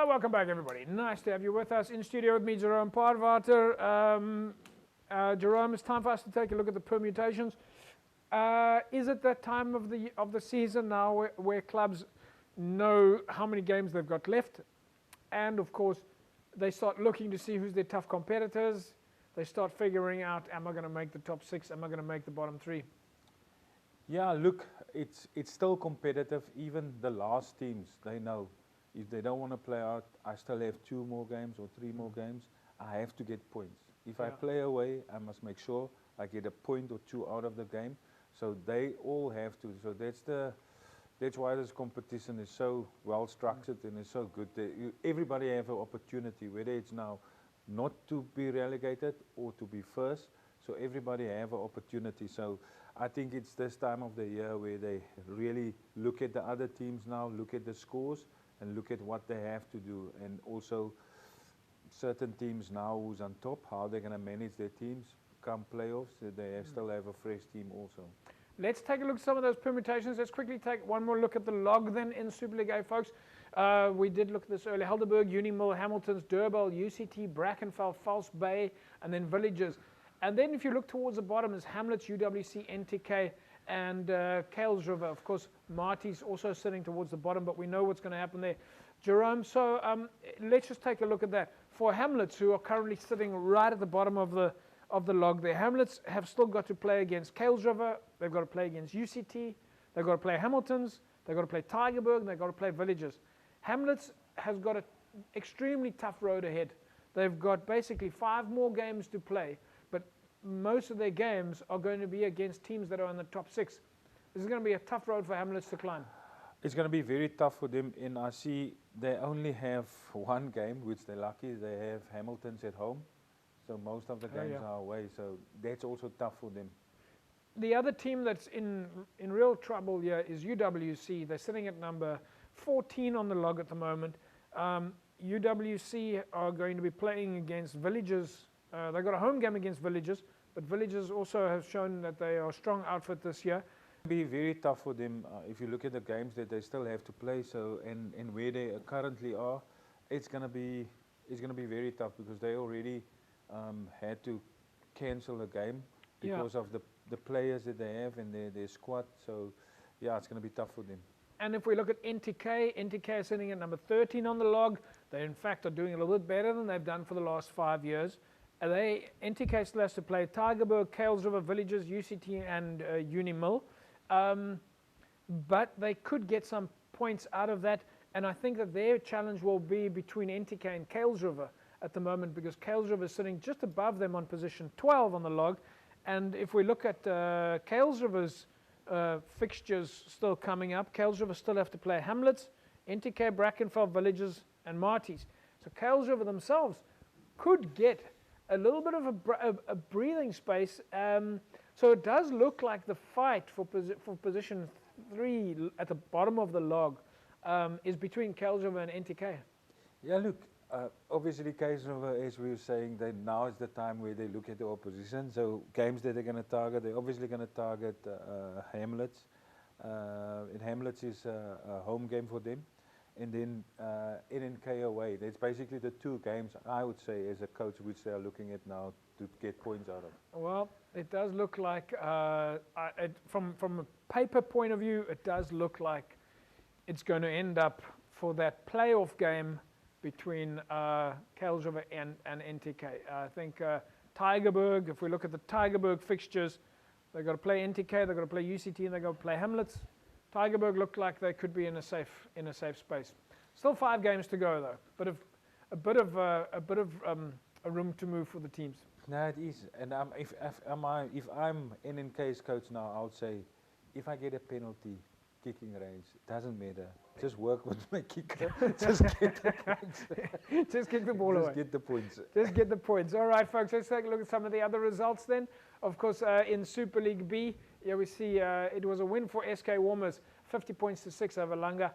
Welcome back, everybody. Nice to have you with us. In studio with me, Jerome Paarwater. Jerome, it's time for us to take a look at the permutations. Is it that time of the season now where clubs know how many games they've got left? And, of course, they start looking to see who's their tough competitors. They start figuring out, am I going to make the top 6? Am I going to make the bottom 3? Yeah, look, it's still competitive. Even the last teams, they know if they don't want to play out, I still have 2 more games or 3 more games. I have to get points. If I play away, I must make sure I get a point or 2 out of the game. So they all have to. So that's why this competition is so well structured and is so good. Everybody have an opportunity, whether it's now not to be relegated or to be first. So everybody have an opportunity. So I think it's this time of the year where they really look at the other teams now, look at the scores, and look at what they have to do. And also certain teams now who's on top, how they're going to manage their teams come playoffs. They still have a fresh team also. Let's take a look at some of those permutations. Let's quickly take one more look at the log then in Super League A, folks. We did look at this earlier. Helderberg, Unimil, Hamiltons, Durban, UCT, Brackenfell, False Bay, and then Villages. And then if you look towards the bottom is Hamlets, UWC, NTK, and Kales River. Of course, Marty's also sitting towards the bottom, but we know what's going to happen there. Jerome, so let's just take a look at that. For Hamlets, who are currently sitting right at the bottom of the log there, Hamlets have still got to play against Kales River. They've got to play against UCT. They've got to play Hamiltons. They've got to play Tygerberg. And they've got to play Villages. Hamlets has got an extremely tough road ahead. They've got basically 5 more games to play, but most of their games are going to be against teams that are in the top 6. This is going to be a tough road for Hamlets to climb. It's going to be very tough for them. And I see they only have 1 game, which they're lucky. They have Hamiltons at home. So most of the games are away. So that's also tough for them. The other team that's in real trouble here is UWC. They're sitting at number 14 on the log at the moment. UWC are going to be playing against Villages. They've got a home game against Villages, but Villages also have shown that they are a strong outfit this year. It'll be very tough for them if you look at the games that they still have to play. So and where they currently are, it's gonna be very tough because they already had to cancel a game because of the players that they have and their squad. So yeah, it's gonna be tough for them. And if we look at NTK is sitting at number 13 on the log. They in fact are doing a little bit better than they've done for the last 5 years. NTK still has to play Tygerberg, Kales River, Villages, UCT, and Unimil. But they could get some points out of that. And I think that their challenge will be between NTK and Kales River at the moment, because Kales River is sitting just above them on position 12 on the log. And if we look at Kales River's fixtures still coming up, Kales River still have to play Hamlets, NTK, Brackenfell, Villages, and Marty's. So Kales River themselves could get a little bit of a breathing space. So it does look like the fight for position 3 at the bottom of the log is between Kales River and NTK. Yeah, look, obviously Kales River, as we were saying, now is the time where they look at the opposition. So games that they're going to target, they're obviously going to target Hamlets. And Hamlets is a home game for them. And then NNK away. That's basically the 2 games, I would say, as a coach, which they are looking at now to get points out of. Well, it does look like, from a paper point of view, it does look like it's going to end up for that playoff game between Kales River and NTK. I think Tygerberg, if we look at the Tygerberg fixtures, they've got to play NTK, they've got to play UCT, and they've got to play Hamlets. Tygerberg looked like they could be in a safe space. Still 5 games to go though, but a bit of a room to move for the teams. No, it is. And if I'm NNK's coach now, I would say, if I get a penalty kicking range, it doesn't matter. Just work with my kicker. Just get the points. Just kick the ball away. Just get the points. Just get the points. All right, folks, let's take a look at some of the other results then. Of course, in Super League B, here we see it was a win for SK Warmers, 50 points to 6 over Langa.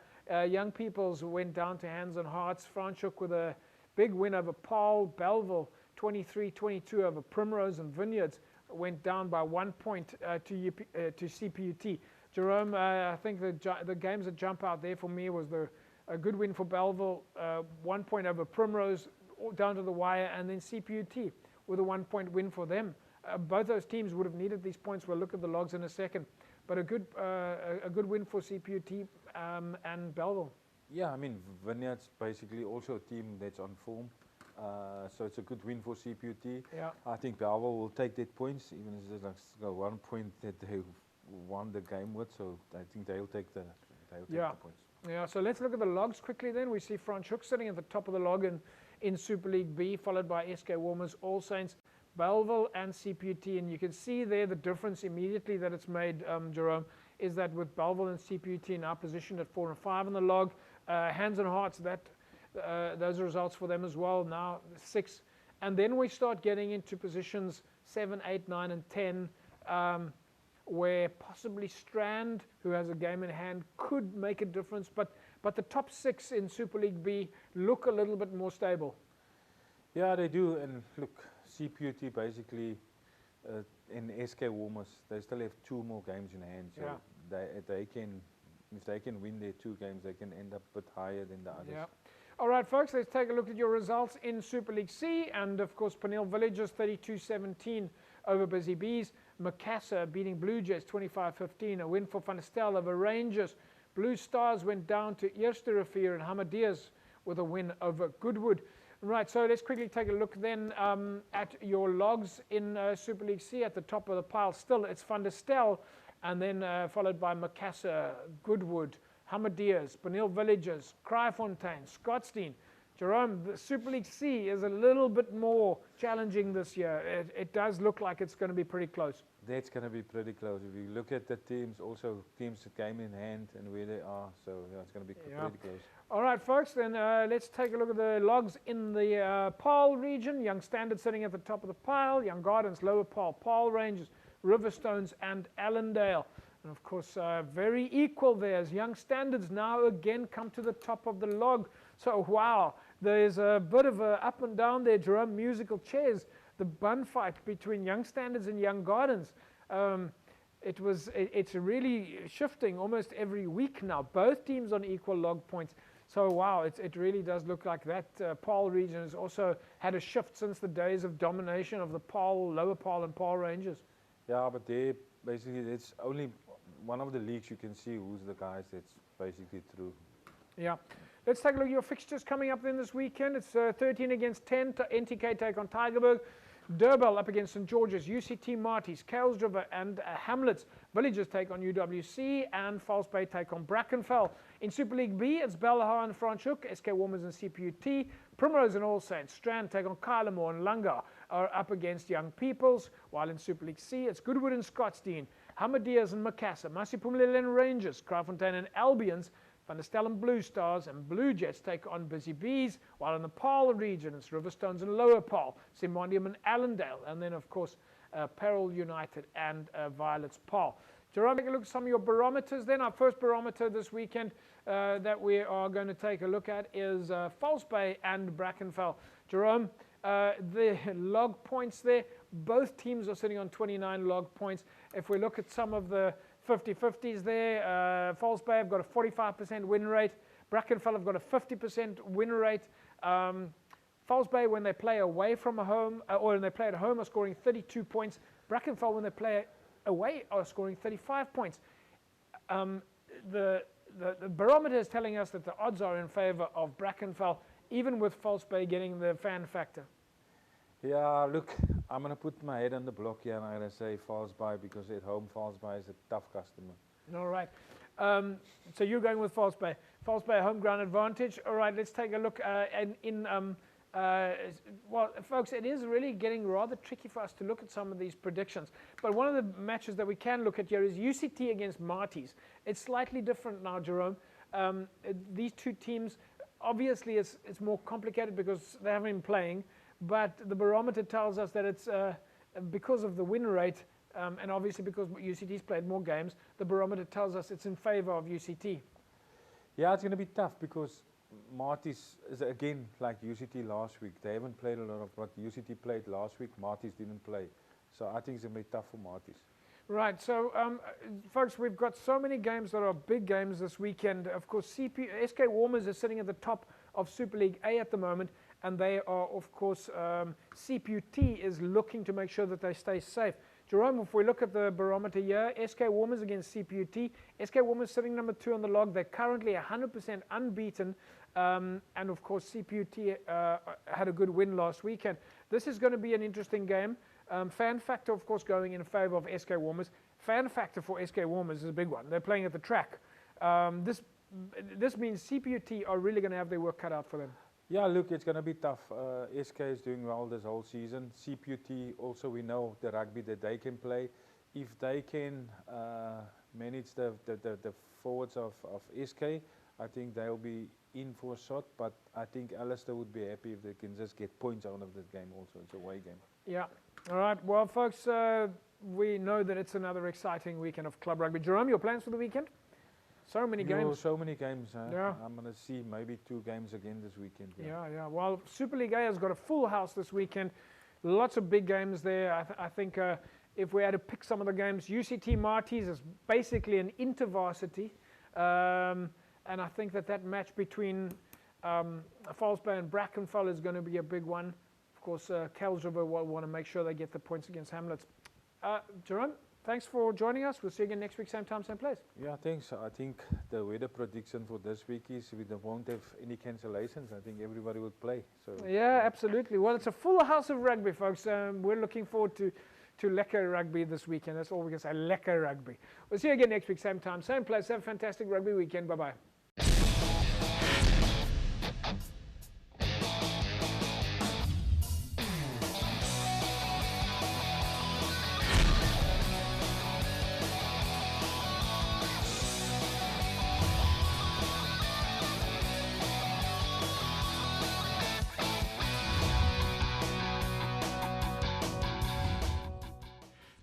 Young Peoples went down to Hands on Hearts. Franschhoek with a big win over Paul. Belleville, 23-22 over Primrose, and Vineyards went down by 1 point to CPUT. Jerome, I think the games that jump out there for me was the A good win for Belleville, 1 point over Primrose, down to the wire, and then CPUT with a 1 point win for them. Both those teams would have needed these points. We'll look at the logs in a second. But a good win for CPUT and Belleville. Yeah, I mean, Vineyard's basically also a team that's on form. So it's a good win for CPUT. Yeah. I think Belleville will take their points, even if there's like 1 point that they won the game with. So I think they'll take the points. Yeah, so let's look at the logs quickly then. We see Franschhoek sitting at the top of the log in Super League B, followed by SK Warmers, All Saints, Belleville and CPUT. And you can see there the difference immediately that it's made, Jerome, is that with Belleville and CPUT now positioned at 4 and 5 on the log, hands and hearts, those are results for them as well, now 6. And then we start getting into positions 7, 8, 9, and 10, where possibly Strand, who has a game in hand, could make a difference. But the top 6 in Super League B look a little bit more stable. Yeah, they do. And look, CPUT basically in SK Warmers, they still have 2 more games in hand. So they can, if they can win their 2 games, they can end up a bit higher than the others. Yeah. All right, folks, let's take a look at your results in Super League C. And, of course, Peniel Villages 32-17 over Busy Bees. Macassar beating Blue Jays 25-15. A win for Van der Stel over Rangers. Blue Stars went down to Eerste Rivier, and Hamadias with a win over Goodwood. Right, so let's quickly take a look then at your logs in Super League C. At the top of the pile still, it's Van der Stel, and then followed by Macassar, Goodwood, Hamadias, Peniel Villages, Kraaifontein, Scottsdene. Jerome, the Super League C is a little bit more challenging this year. It does look like it's going to be pretty close. That's going to be pretty close. If you look at the teams, also teams that came in hand and where they are, so yeah, it's going to be pretty close. All right, folks, then let's take a look at the logs in the Paarl region. Young Standard sitting at the top of the pile, Young Gardens, Lower Paarl, Paarl Rangers, Riverstones, and Allendale. And of course, very equal there as Young Standards now again come to the top of the log. So, wow, there's a bit of a up and down there, Jerome, musical chairs. The bun fight between Young Standards and Young Gardens. It's really shifting almost every week now. Both teams on equal log points. So, wow, it really does look like that Paarl region has also had a shift since the days of domination of the Paarl, Lower Paarl, and Paarl Rangers. Yeah, but they basically, it's only one of the leagues you can see who's the guys that's basically through. Yeah. Let's take a look at your fixtures coming up then this weekend. It's 13 against 10. NTK take on Tygerberg. Durban up against St. George's, UCT Marties, Kales River and Hamlets. Villages take on UWC and False Bay take on Brackenfell. In Super League B, it's Belhar and Franschhoek, SK Warmers and CPUT. Primrose and All Saints, Strand take on Kylemore, and Lunga are up against Young Peoples. While in Super League C, it's Goodwood and Scottsdene, Hamadias and Macassar, Masiphumelele and Rangers, Kraaifontein and Albions, Van der Stel and Blue Stars, and Blue Jets take on Busy Bees, while in the Paarl region it's Riverstones and Lower Paarl, Simondium and Allendale, and then of course Peril United and Violets Paarl. Jerome, take a look at some of your barometers then. Our first barometer this weekend that we are going to take a look at is False Bay and Brackenfell. Jerome, the log points there, both teams are sitting on 29 log points. If we look at some of the 50-50s there, False Bay have got a 45% win rate. Brackenfell have got a 50% win rate. False Bay, when they play away from home, or when they play at home, are scoring 32 points. Brackenfell, when they play away, are scoring 35 points. The barometer is telling us that the odds are in favor of Brackenfell, even with False Bay getting the fan factor. Yeah, look, I'm going to put my head on the block here and I'm going to say False Bay, because at home False Bay is a tough customer. All right. So you're going with False Bay. False Bay home ground advantage. All right, let's take a look well, folks, it is really getting rather tricky for us to look at some of these predictions. But one of the matches that we can look at here is UCT against Marties. It's slightly different now, Jerome. These two teams, obviously it's more complicated because they haven't been playing, but the barometer tells us that it's because of the win rate, and obviously because UCT's played more games, the barometer tells us it's in favor of UCT. Yeah, it's going to be tough because Marties is again like UCT last week. They haven't played a lot of what UCT played last week. Marties didn't play. So I think it's going to be tough for Marties. Right, so folks, we've got so many games that are big games this weekend. Of course, SK Warmers is sitting at the top of Super League A at the moment, and they are, of course, CPUT is looking to make sure that they stay safe. Jerome, if we look at the barometer here, SK Warmers against CPUT. SK Warmers sitting number 2 on the log. They're currently 100% unbeaten. And of course, CPUT had a good win last weekend. This is going to be an interesting game. Fan factor, of course, going in favor of SK Warmers. Fan factor for SK Warmers is a big one. They're playing at the track. This means CPUT are really going to have their work cut out for them. Yeah, look, it's going to be tough. SK is doing well this whole season. CPUT also, we know the rugby that they can play. If they can manage the forwards of SK, I think they'll be in for a shot. But I think Alistair would be happy if they can just get points out of this game also. It's a away game. Yeah. All right. Well, folks, we know that it's another exciting weekend of club rugby. Jerome, your plans for the weekend? So many games. So many games. Yeah. I'm going to see maybe 2 games again this weekend. Yeah. Well, Super League A has got a full house this weekend. Lots of big games there. I think if we had to pick some of the games, UCT Marties is basically an intervarsity. And I think that match between False Bay and Brackenfell is going to be a big one. Of course, Kells River will want to make sure they get the points against Hamlets. Jerome, thanks for joining us. We'll see you again next week, same time, same place. Yeah, thanks. I think the weather prediction for this week is we won't have any cancellations. I think everybody would play. So yeah, absolutely. Well, it's a full house of rugby, folks. We're looking forward to lekker rugby this weekend. That's all we can say, lekker rugby. We'll see you again next week, same time, same place. Have a fantastic rugby weekend. Bye-bye.